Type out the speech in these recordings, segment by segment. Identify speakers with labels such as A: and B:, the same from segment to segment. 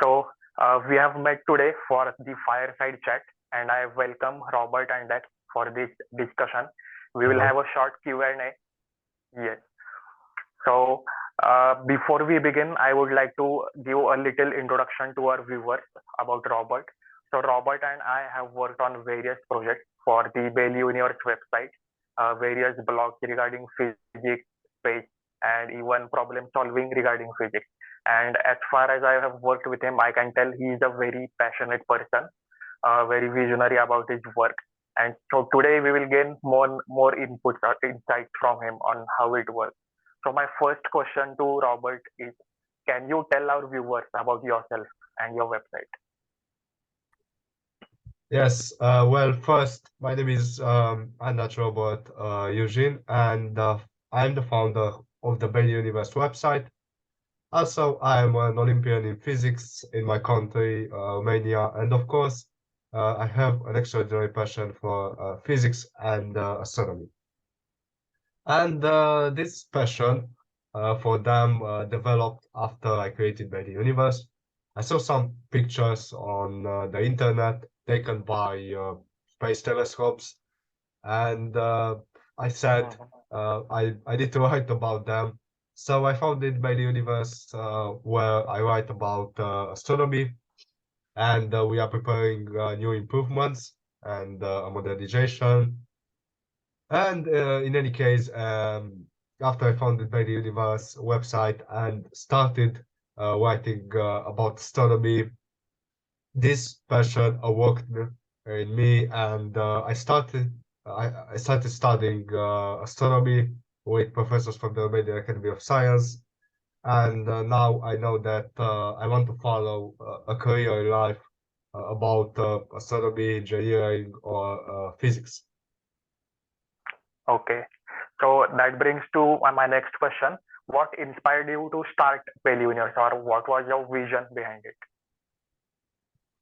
A: So we have met today for the fireside chat, and I welcome Robert and Dex for this discussion. We will
B: Hello.
A: have a short Q&A. Yes. So before we begin, I would like to give a little introduction to our viewers about Robert. So Robert and I have worked on various projects for the Bailey Universe website, various blogs regarding physics, space, and even problem solving regarding physics. And as far as I have worked with him, I can tell he is a very passionate person, very visionary about his work. And so today we will gain more inputs or insights from him on how it works. So my first question to Robert is, can you tell our viewers about yourself and your website?
B: Yes, well, first, my name is Andacs Robert Eugene, and I'm the founder of the Bailey Universe website. Also, I am an Olympian in physics in my country, Romania, and of course, I have an extraordinary passion for physics and astronomy. And this passion for them developed after I created Bailey Universe. I saw some pictures on the internet taken by space telescopes, and I said
A: Mhm.
B: I need to write about them. So I founded Bailey Universe, where I write about astronomy, and we are preparing new improvements and modernization. And in any case, after I founded by the Universe website and started writing about astronomy, this passion awoke in me, and I started studying astronomy with professors from the Romanian Academy of Science. And now I know that I want to follow a career in life about astronomy, engineering, or physics.
A: Okay. So that brings to my next question. What inspired you to start Bailey Universe, or what was your vision behind it?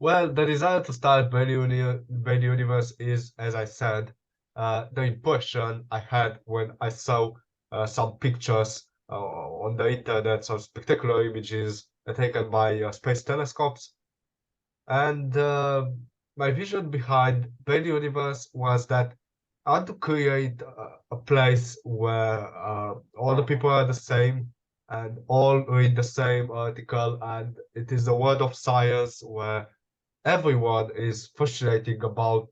B: Well, the desire to start Value Universe is, as I said, the impression I had when I saw some pictures on the internet, some spectacular images taken by space telescopes. And my vision behind Value Universe was that I want to create a place where all the
A: Mhm.
B: people are the same and all read the same article, and it is a world of science where everyone is fascinating about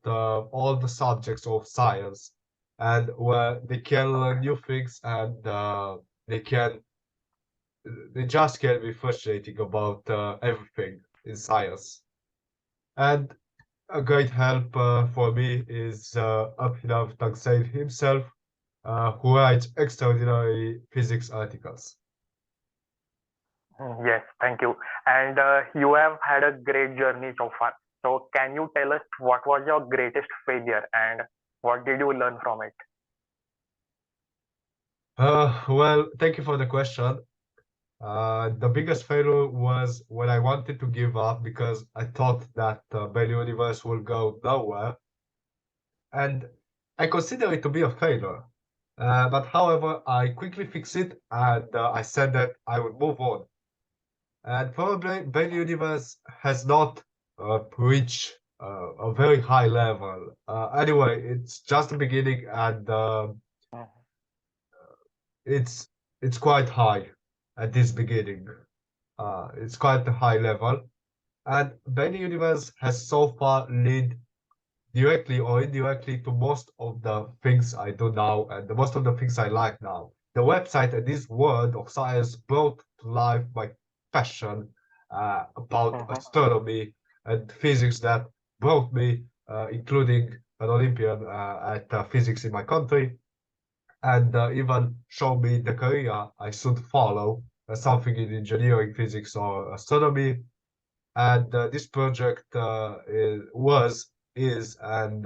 B: all the subjects of science and where they can learn
A: Okay.
B: new things and they can they just can be fascinating about everything in science. And a great help for me is Abhinav Tagsail himself, who writes extraordinary physics articles.
A: Yes, thank you. And you have had a great journey so far. So can you tell us what was your greatest failure and what did you learn from it?
B: Well, thank you for the question. The biggest failure was when I wanted to give up because I thought that Belly Universe will go nowhere, and I consider it to be a failure. But however, I quickly fixed it, and I said that I would move on. And probably Belly Universe has not reached a very high level. Anyway, it's just the beginning, and
A: Mhm.
B: it's it's quite high at this beginning. It's quite a high level. And Benny Universe has so far led directly or indirectly to most of the things I do now and the most of the things I like now. The website and this world of science brought to life my passion about
A: Mhm.
B: astronomy and physics that brought me, including an Olympian at physics in my country, and even show me the career I should follow, something in engineering, physics, or astronomy. And this project is, and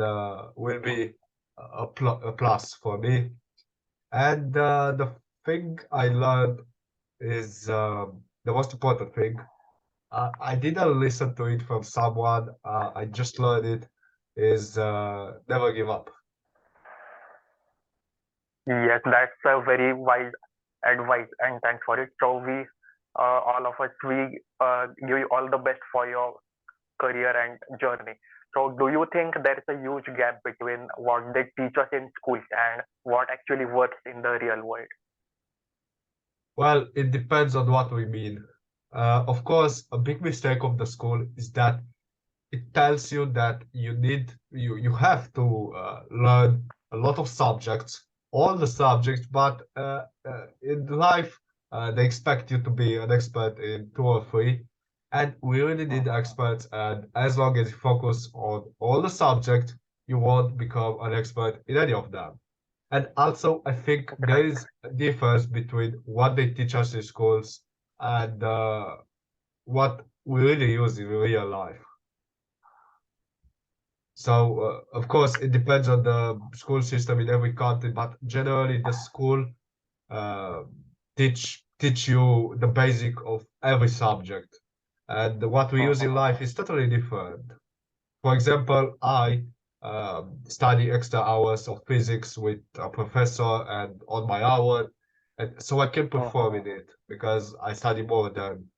B: will be a plus for me. And the thing I learned is the most important thing. I didn't listen to it from someone. I just learned it. Is never give up.
A: Yes, that's a very wise advice and thanks for it. So we all of us, we give you all the best for your career and journey. So, do you think there is a huge gap between what they teach us in schools and what actually works in the real world?
B: Well, it depends on what we mean. Of course, a big mistake of the school is that it tells you that you have to learn a lot of subjects, all the subjects, but in life they expect you to be an expert in two or three, and we really need
A: Mhm.
B: experts. And as long as you focus on all the subjects, you won't become an expert in any of them. And also, I think there
A: Right.
B: is a difference between what they teach us in schools and what we really use in real life. So, of course, it depends on the school system in every country, but generally, the school uh, teach you the basic of every subject, and what we use in
A: Mhm.
B: life is totally different. For example, I study extra hours of physics with a professor and on my own, and so I can perform
A: Mhm.
B: in it because I study more than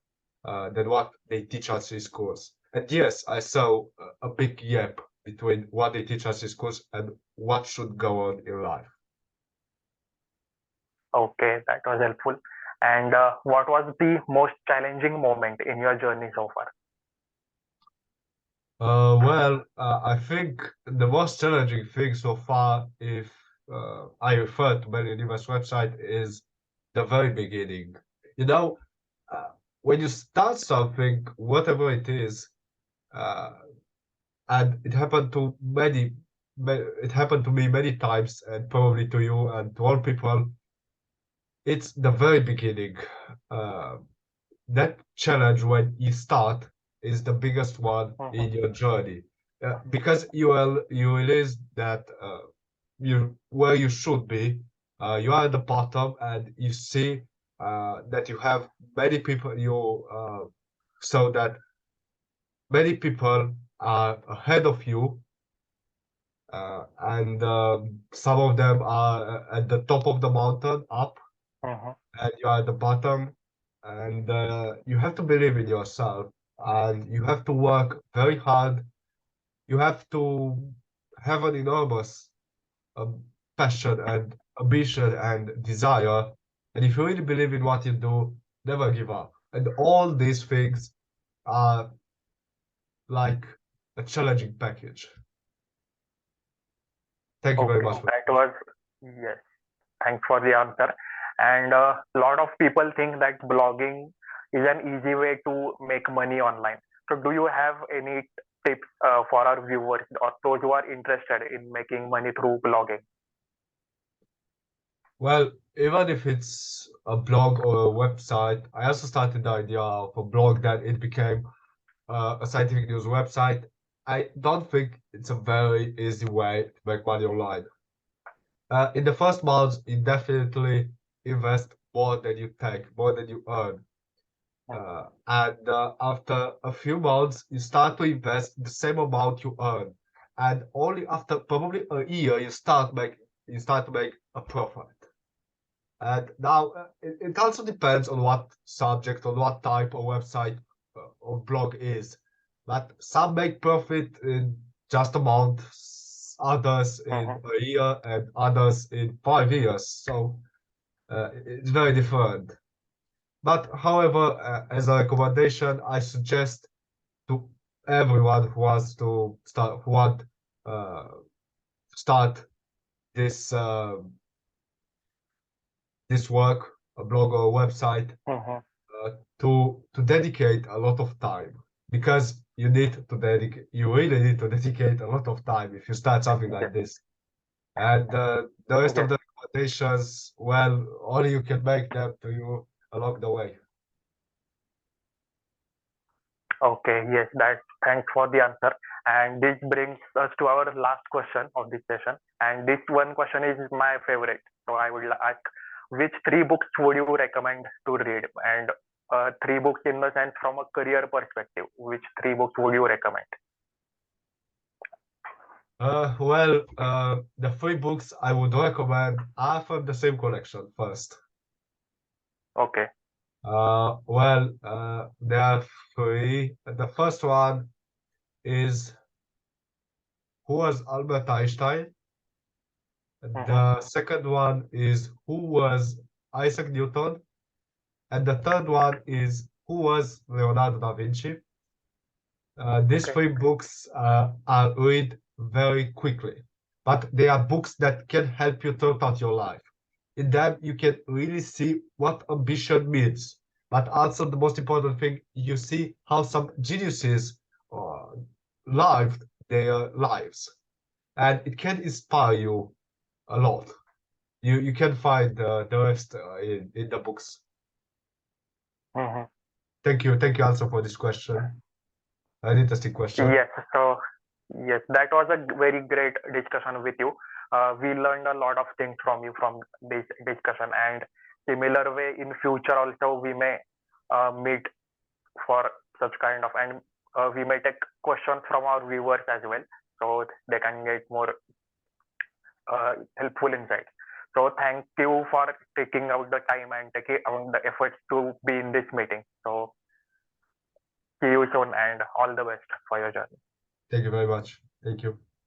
B: what they teach us in schools. And yes, I saw a big gap between what they teach us in schools and what should go on in life.
A: Okay, that was helpful. And what was the most challenging moment in your journey so far?
B: I think the most challenging thing so far, if I refer to my Universe website, is the very beginning. You know, uh, when you start something, whatever it is, uh, and it happened to me many times, and probably to you and to all people. It's the very beginning. Uh, that challenge when you start is the biggest one
A: Mhm.
B: in your journey, because you realize that you where you should be, you are at the bottom, and you see that you have many people so that many people are ahead of you, and some of them are at the top of the mountain up,
A: Mhm.
B: and you are at the bottom, and you have to believe in yourself, and you have to work very hard. You have to have an enormous um, passion and ambition and desire, and if you really believe in what you do, never give up. And all these things are like a challenging package. Thank you very
A: Okay,
B: much for
A: that was, yes. Thanks for the answer. And a lot of people think that blogging is an easy way to make money online. So, do you have any tips for our viewers or those who are interested in making money through blogging?
B: Well, even if it's a blog or a website, I also started the idea of a blog that it became a scientific news website. I don't think it's a very easy way to make money online. In the first months, you definitely invest more than you take, more than you earn. And after a few months, you start to invest the same amount you earn. And only after probably a year, you start to make a profit. And now it also depends on what subject, on what type of website or blog is. But some make profit in just a month, others in
A: Mhm.
B: a year, and others in 5 years. So it's very different. But however, as a recommendation, I suggest to everyone who want uh, start this this work, a blog or a website,
A: Mhm.
B: to dedicate a lot of time, because you really need to dedicate a lot of time if you start something
A: Yes.
B: like this. And the rest of
A: Yes.
B: the recommendations, well, only you can make them to you along the way.
A: Okay. Yes. That. Thanks for the answer. And this brings us to our last question of this session. And this one question is my favorite. So I would ask, which three books would you recommend to read? And three books in the sense from a career perspective. Which three books would you recommend?
B: The three books I would recommend are from the same collection first.
A: Okay.
B: There are three. The first one is who was Albert Einstein?
A: Mm-hmm.
B: The second one is who was Isaac Newton? And the third one is who was Leonardo da Vinci? These
A: Okay.
B: three books are read very quickly, but they are books that can help you throughout your life. In them, you can really see what ambition means, but also the most important thing, you see how some geniuses uh, lived their lives, and it can inspire you a lot. You can find the rest in the books.
A: Mm-hmm.
B: Thank you also for this question. An interesting question.
A: Yes. So yes, that was a very great discussion with you. We learned a lot of things from you from this discussion, and similar way in future also we may meet for such kind of, and we may take questions from our viewers as well, so they can get more helpful insights. So thank you for taking out the time and taking out the efforts to be in this meeting. So see you soon and all the best for your journey.
B: Thank you very much. Thank you.